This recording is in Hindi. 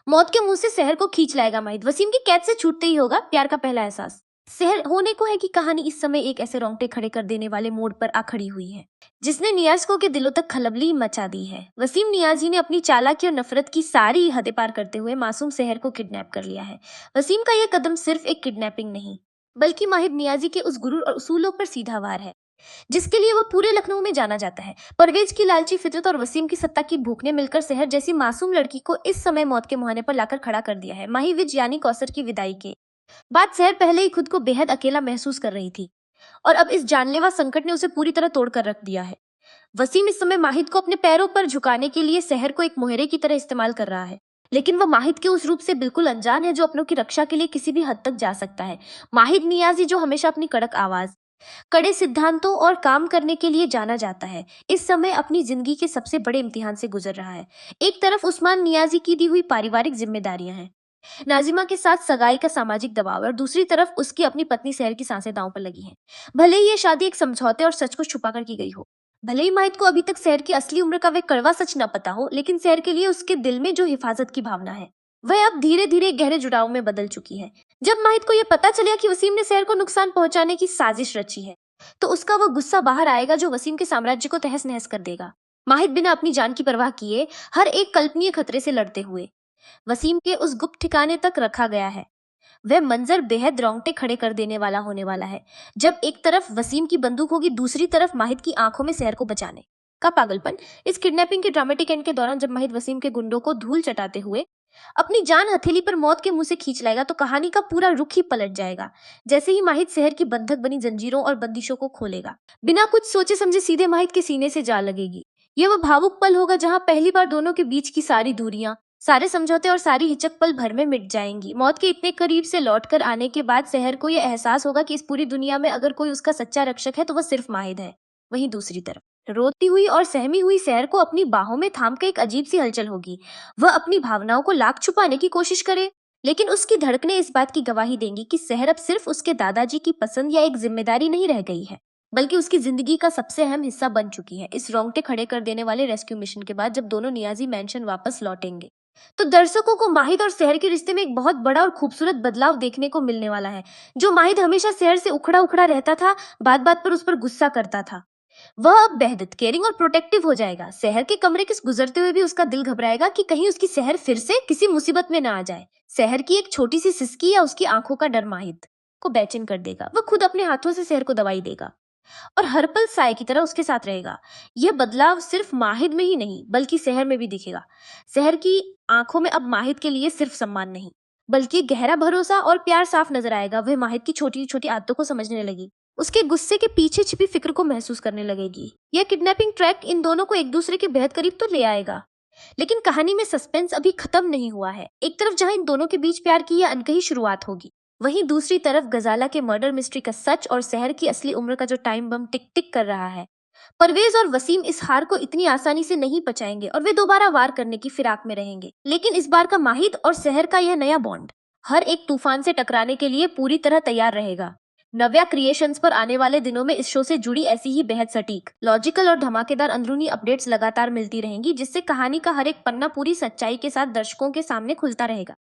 मौत के मुंह से शहर को खींच लाएगा माहिद। वसीम की कैद से छूटते ही होगा प्यार का पहला एहसास। शहर होने को है कि कहानी इस समय एक ऐसे रोंगटे खड़े कर देने वाले मोड़ पर आ खड़ी हुई है जिसने नियाज़ के दिलों तक खलबली मचा दी है। वसीम नियाज़ी ने अपनी चालाकी और नफरत की सारी हदें पार करते हुए मासूम शहर को किडनैप कर लिया है। वसीम का यह कदम सिर्फ एक किडनैपिंग नहीं बल्कि माहिद नियाज़ी के उस गुरूर और उसूलों पर सीधा वार है जिसके लिए वो पूरे लखनऊ में जाना जाता है। परवेज की लालची फितरत और वसीम की सत्ता की भूख ने मिलकर शहर जैसी मासूम लड़की को इस समय मौत के मुहाने पर लाकर खड़ा कर दिया है। माही विज यानी कौसर की विदाई के बाद शहर पहले ही खुद को बेहद अकेला महसूस कर रही थी और अब इस जानलेवा संकट ने उसे पूरी तरह तोड़ कर रख दिया है। वसीम इस समय माहिद को अपने पैरों पर झुकाने के लिए शहर को एक मुहरे की तरह इस्तेमाल कर रहा है, लेकिन वह माहिद के उस रूप से बिल्कुल अनजान है जो अपनों की रक्षा के लिए किसी भी हद तक जा सकता है। माहिद नियाजी जो हमेशा अपनी कड़क आवाज, कड़े सिद्धांतों और काम करने के लिए जाना जाता है, इस समय अपनी जिंदगी के सबसे बड़े इम्तिहान से गुजर रहा है। एक तरफ उस्मान नियाजी की दी हुई पारिवारिक जिम्मेदारियां हैं, नाजिमा के साथ सगाई का सामाजिक दबाव है और दूसरी तरफ उसकी अपनी पत्नी शहर की सांसें दांव पर लगी हैं। भले ही ये शादी एक समझौते और सच को छुपाकर की गई हो, भले ही माहिद को अभी तक शहर की असली उम्र का वे कड़वा सच न पता हो, लेकिन शहर के लिए उसके दिल में जो हिफाजत की भावना है वह अब धीरे धीरे गहरे जुड़ाव में बदल चुकी है। जब माहिद को यह पता चला कि वसीम ने शहर को नुकसान पहुंचाने की साजिश रची है तो उसका वह गुस्सा बाहर आएगा जो वसीम के साम्राज्य को तहस नहस कर देगा। माहिद बिना अपनी जान की परवाह किए हर एक कल्पनीय खतरे से लड़ते हुए वसीम के उस गुप्त ठिकाने तक रखा गया है। वह मंजर बेहद रोंगटे खड़े कर देने वाला होने वाला है जब एक तरफ वसीम की बंदूक होगी, दूसरी तरफ माहिद की आंखों में शहर को बचाने का पागलपन। इस किडनैपिंग के ड्रामेटिक एंड के दौरान जब माहिद वसीम के गुंडों को धूल चटाते हुए अपनी जान हथेली पर मौत के मुंह से खींच लाएगा तो कहानी का पूरा रुख ही पलट जाएगा। जैसे ही माहिद शहर की बंधक बनी जंजीरों और बंदिशों को खोलेगा, बिना कुछ सोचे समझे सीधे माहिद के सीने से जा लगेगी। यह वह भावुक पल होगा जहां पहली बार दोनों के बीच की सारी दूरियां, सारे समझौते और सारी हिचक पल भर में मिट जाएंगी। मौत के इतने करीब से लौटकर आने के बाद शहर को यह एहसास होगा कि इस पूरी दुनिया में अगर कोई उसका सच्चा रक्षक है तो वह सिर्फ माहिद है। वहीं दूसरी तरफ रोती हुई और सहमी हुई शहर को अपनी बाहों में थाम कर एक अजीब सी हलचल होगी। वह अपनी भावनाओं को लाख छुपाने की कोशिश करे, लेकिन उसकी धड़कनें इस बात की गवाही देंगी कि शहर अब सिर्फ उसके दादाजी की पसंद या एक जिम्मेदारी नहीं रह गई है, बल्कि उसकी जिंदगी का सबसे अहम हिस्सा बन चुकी है। इस रोंगटे खड़े कर देने वाले रेस्क्यू मिशन के बाद जब दोनों नियाजी मैंशन वापस लौटेंगे तो दर्शकों को माहिद और शहर के रिश्ते में एक बहुत बड़ा और खूबसूरत बदलाव देखने को मिलने वाला है। जो माहिद हमेशा शहर से उखड़ा उखड़ा रहता था, बात बात पर उस पर गुस्सा करता था, वह अब बेहद केयरिंग और प्रोटेक्टिव हो जाएगा। शहर के कमरे के गुजरते हुए भी उसका दिल घबराएगा कि कहीं उसकी शहर फिर से किसी मुसीबत में ना आ जाए। शहर की एक छोटी सी सिसकी या उसकी आंखों का डर माहिद को बेचैन कर देगा। वह खुद अपने हाथों से शहर को दवाई देगा और हर पल साय की तरह उसके साथ रहेगा। यह बदलाव सिर्फ माहिद में ही नहीं बल्कि शहर में भी दिखेगा। शहर की आंखों में अब माहिद के लिए सिर्फ सम्मान नहीं बल्कि गहरा भरोसा और प्यार साफ नजर आएगा। वह माहिद की छोटी छोटी आदतों को समझने लगी, उसके गुस्से के पीछे छिपी फिक्र को महसूस करने लगेगी। यह किडनैपिंग ट्रैक इन दोनों को एक दूसरे के बेहद करीब तो ले आएगा, लेकिन कहानी में सस्पेंस अभी खत्म नहीं हुआ है। एक तरफ जहां इन दोनों के बीच प्यार की यह अनकही शुरुआत होगी, वहीं दूसरी तरफ गजाला के मर्डर मिस्ट्री का सच और शहर की असली उम्र का जो टाइम बम टिक टिक कर रहा है। परवेज और वसीम इस हार को इतनी आसानी से नहीं पचाएंगे और वे दोबारा वार करने की फिराक में रहेंगे, लेकिन इस बार का माहिद और शहर का यह नया बॉन्ड हर एक तूफान से टकराने के लिए पूरी तरह तैयार रहेगा। नव्या क्रिएशंस पर आने वाले दिनों में इस शो से जुड़ी ऐसी ही बेहद सटीक, लॉजिकल और धमाकेदार अंदरूनी अपडेट्स लगातार मिलती रहेंगी, जिससे कहानी का हर एक पन्ना पूरी सच्चाई के साथ दर्शकों के सामने खुलता रहेगा।